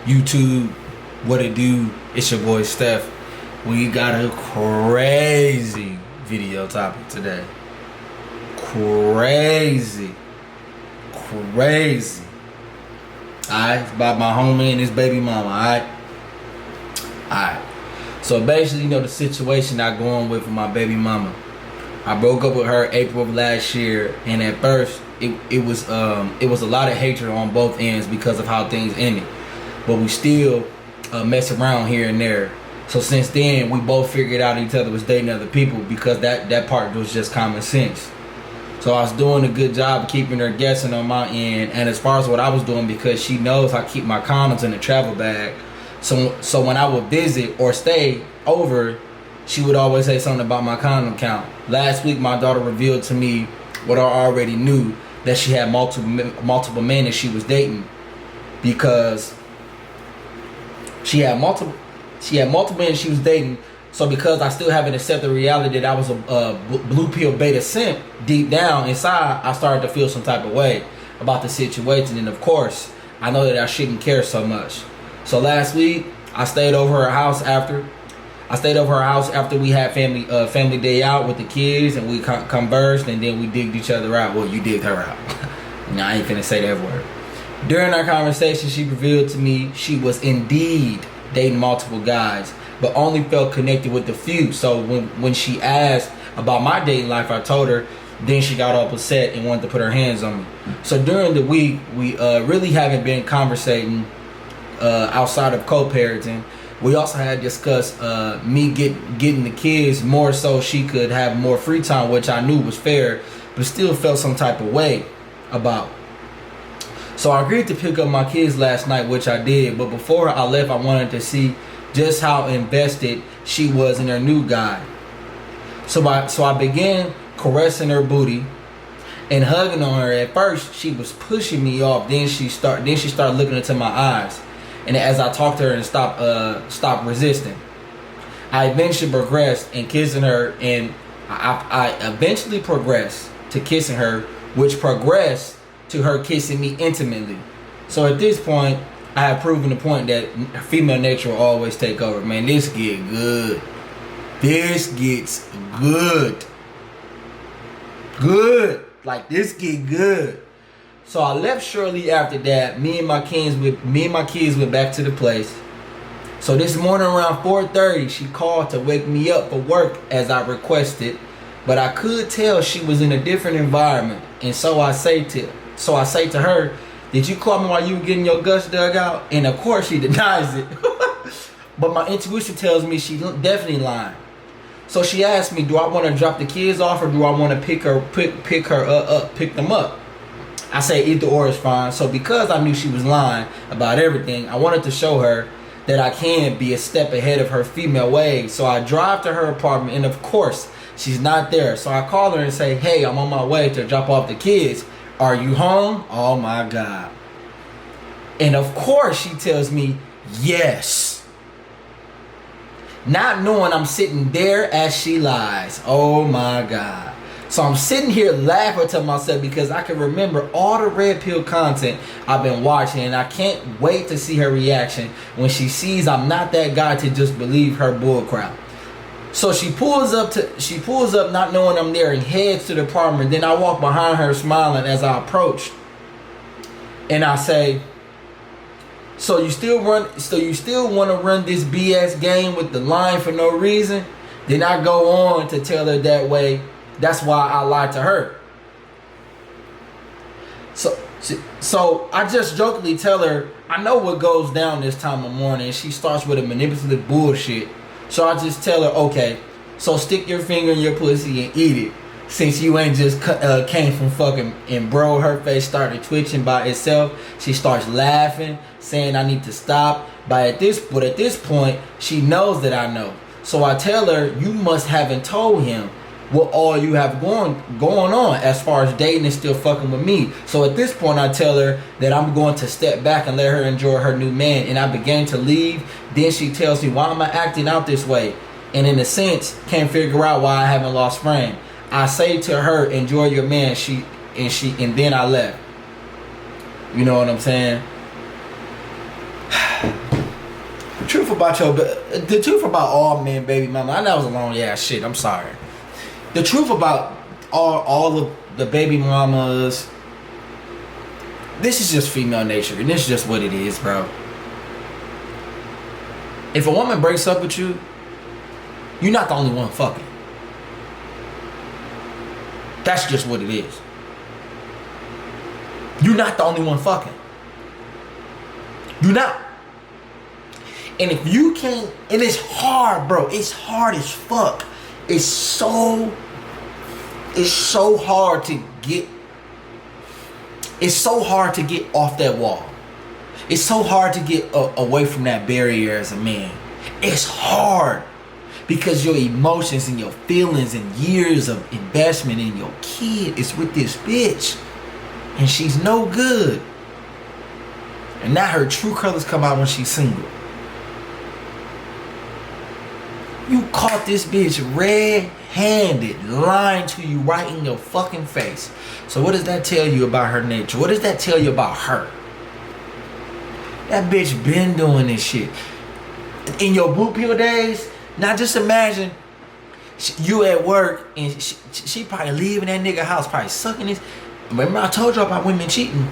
YouTube, what it do? It's your boy Steph. We got a crazy video topic today. Crazy. Alright, it's about my homie and his baby mama, alright. So basically, the situation I go on with my baby mama. I broke up with her April of last year, and at first it was a lot of hatred on both ends because of how things ended. But we still mess around here and there. So since then, we both figured out each other was dating other people because that part was just common sense. So I was doing a good job of keeping her guessing on my end, and as far as what I was doing, because she knows I keep my condoms in a travel bag. So when I would visit or stay over, she would always say something about my condom count. Last week, my daughter revealed to me what I already knew, that she had multiple men that she was dating, because she had multiple men she was dating. So because I still haven't accepted the reality that I was a blue pill beta simp, deep down inside, I started to feel some type of way about the situation. And of course, I know that I shouldn't care so much. So last week, I stayed over her house after we had family day out with the kids, and we conversed, and then we digged each other out. Well, you digged her out. No, I ain't finna say that word. During our conversation, she revealed to me she was indeed dating multiple guys, but only felt connected with the few. So when she asked about my dating life, I told her. Then she got all upset and wanted to put her hands on me. So during the week, we really haven't been conversating outside of co-parenting. We also had discussed me getting the kids more so she could have more free time, which I knew was fair, but still felt some type of way about. So I agreed to pick up my kids last night, which I did. But before I left, I wanted to see just how invested she was in her new guy. So I began caressing her booty and hugging on her. At first, she was pushing me off. Then she started looking into my eyes. And as I talked to her and stopped resisting, I eventually progressed in kissing her, and I eventually progressed to kissing her, which progressed to her kissing me intimately. So at this point, I have proven the point that female nature will always take over. Man, this get good. This gets good. Good. Like, this get good. So I left shortly after that. Me and my kids went back to the place. So this morning around 4:30, she called to wake me up for work as I requested, but I could tell she was in a different environment. And so I say to her, "Did you call me while you were getting your guts dug out?" And of course she denies it. But my intuition tells me she's definitely lying. So she asked me, do I want to drop the kids off, or do I want to pick them up? I say either or is fine. So because I knew she was lying about everything, I wanted to show her that I can be a step ahead of her female ways. So I drive to her apartment, and of course she's not there. So I call her and say, "Hey, I'm on my way to drop off the kids. Are you home?" Oh my God. And of course she tells me yes. Not knowing I'm sitting there as she lies. Oh my God. So I'm sitting here laughing to myself because I can remember all the red pill content I've been watching, and I can't wait to see her reaction when she sees I'm not that guy to just believe her bullcrap. So she pulls up not knowing I'm there, and heads to the apartment. Then I walk behind her smiling as I approach, and I say, So you still want to run this BS game with the line for no reason?" Then I go on to tell her that way. That's why I lied to her. So I just jokingly tell her, I know what goes down this time of morning. She starts with a manipulative bullshit. So I just tell her, okay, so stick your finger in your pussy and eat it. Since you ain't just came from fucking, and bro, her face started twitching by itself. She starts laughing, saying I need to stop. But at this point, she knows that I know. So I tell her, you must haven't told him what all you have going on as far as dating and still fucking with me. So at this point, I tell her that I'm going to step back and let her enjoy her new man. And I began to leave. Then she tells me, why am I acting out this way? And in a sense, can't figure out why I haven't lost frame. I say to her, enjoy your man. And then I left. You know what I'm saying? truth about all men, baby mama. I know it was a long ass shit. I'm sorry. The truth about all of the baby mamas. This is just female nature, and this is just what it is, bro. If a woman breaks up with you, you're not the only one fucking. That's just what it is. You're not the only one fucking. You're not. And if you can't, and it's hard, bro. It's hard as fuck. It's so hard to get. It's so hard to get off that wall. It's so hard to get away from that barrier as a man. It's hard because your emotions and your feelings and years of investment in your kid is with this bitch. And she's no good. And now her true colors come out when she's single. You caught this bitch red-handed, lying to you right in your fucking face. So what does that tell you about her nature? What does that tell you about her? That bitch been doing this shit. In your blue pill days, now just imagine you at work and she probably leaving that nigga house, probably sucking his. Remember I told you about women cheating?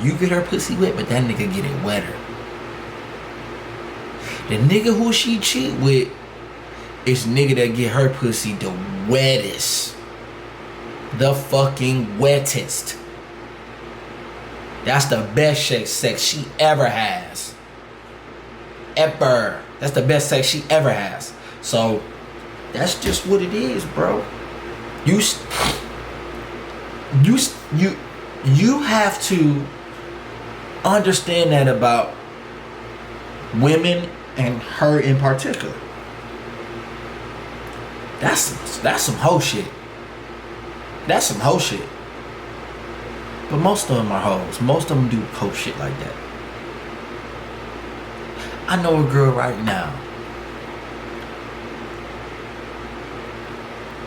You get her pussy wet, but that nigga get it wetter. The nigga who she cheat with is nigga that get her pussy the wettest. The fucking wettest. That's the best sex she ever has. Ever. That's the best sex she ever has. So, that's just what it is, bro. You have to understand that about women and her in particular. That's some hoe shit. That's some hoe shit. But most of them are hoes. Most of them do hoe shit like that. I know a girl right now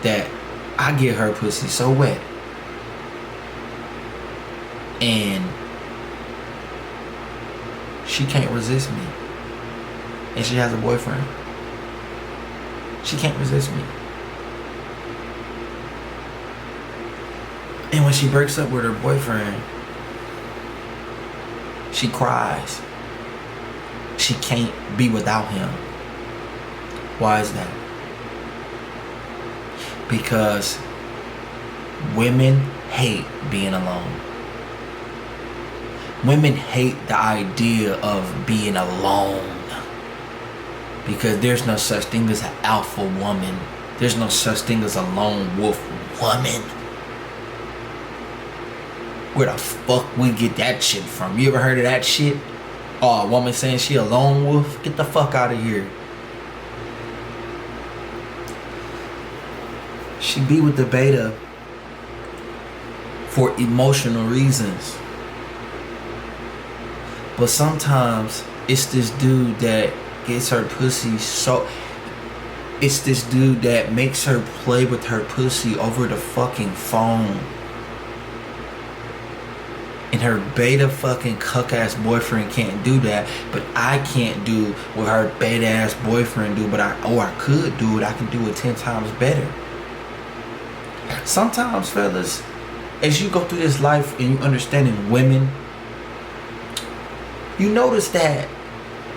that I get her pussy so wet, and she can't resist me. And she has a boyfriend. She can't resist me. And when she breaks up with her boyfriend, she cries. She can't be without him. Why is that? Because women hate being alone. Women hate the idea of being alone. Because there's no such thing as an alpha woman. There's no such thing as a lone wolf woman. Where the fuck we get that shit from? You ever heard of that shit? Oh, a woman saying she a lone wolf? Get the fuck out of here. She be with the beta for emotional reasons. But sometimes it's this dude that gets her pussy so... It's this dude that makes her play with her pussy over the fucking phone. And her beta fucking cuck ass boyfriend can't do that. But I can't do what her beta ass boyfriend do. But I could do it. I can do it 10 times better. Sometimes, fellas, as you go through this life and you understanding women, you notice that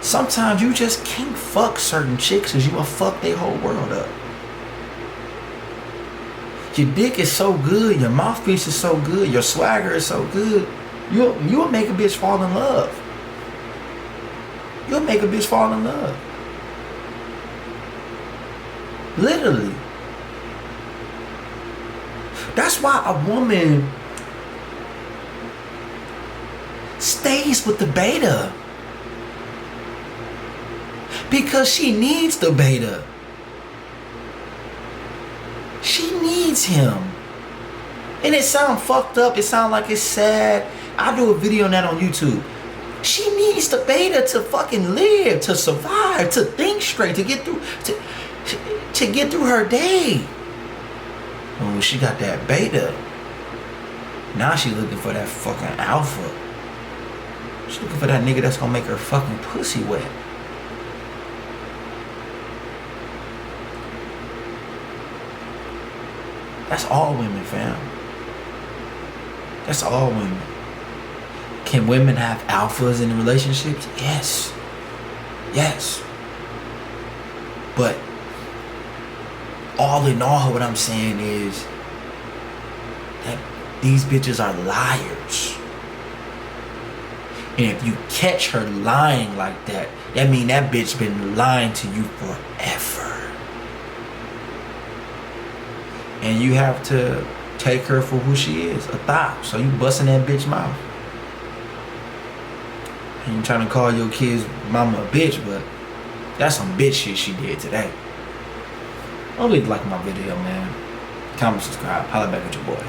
sometimes you just can't fuck certain chicks because you will fuck their whole world up. Your dick is so good, your mouthpiece is so good, your swagger is so good, you'll make a bitch fall in love. You'll make a bitch fall in love. Literally. That's why a woman stays with the beta. Because she needs the beta. She needs him. And it sounds fucked up. It sounds like it's sad. I'll do a video on that on YouTube. She needs the beta to fucking live, to survive, to think straight, to get through to get through her day. Oh, she got that beta. Now she looking for that fucking alpha. She's looking for that nigga that's gonna make her fucking pussy wet. That's all women, fam. That's all women. Can women have alphas in relationships? Yes. Yes. But all in all, what I'm saying is that these bitches are liars. And if you catch her lying like that, that mean that bitch been lying to you forever. And you have to take her for who she is, a thot. So you busting that bitch mouth. And you trying to call your kid's mama a bitch, but that's some bitch shit she did today. Don't leave a like on my video, man. Comment, subscribe. Holla back at your boy.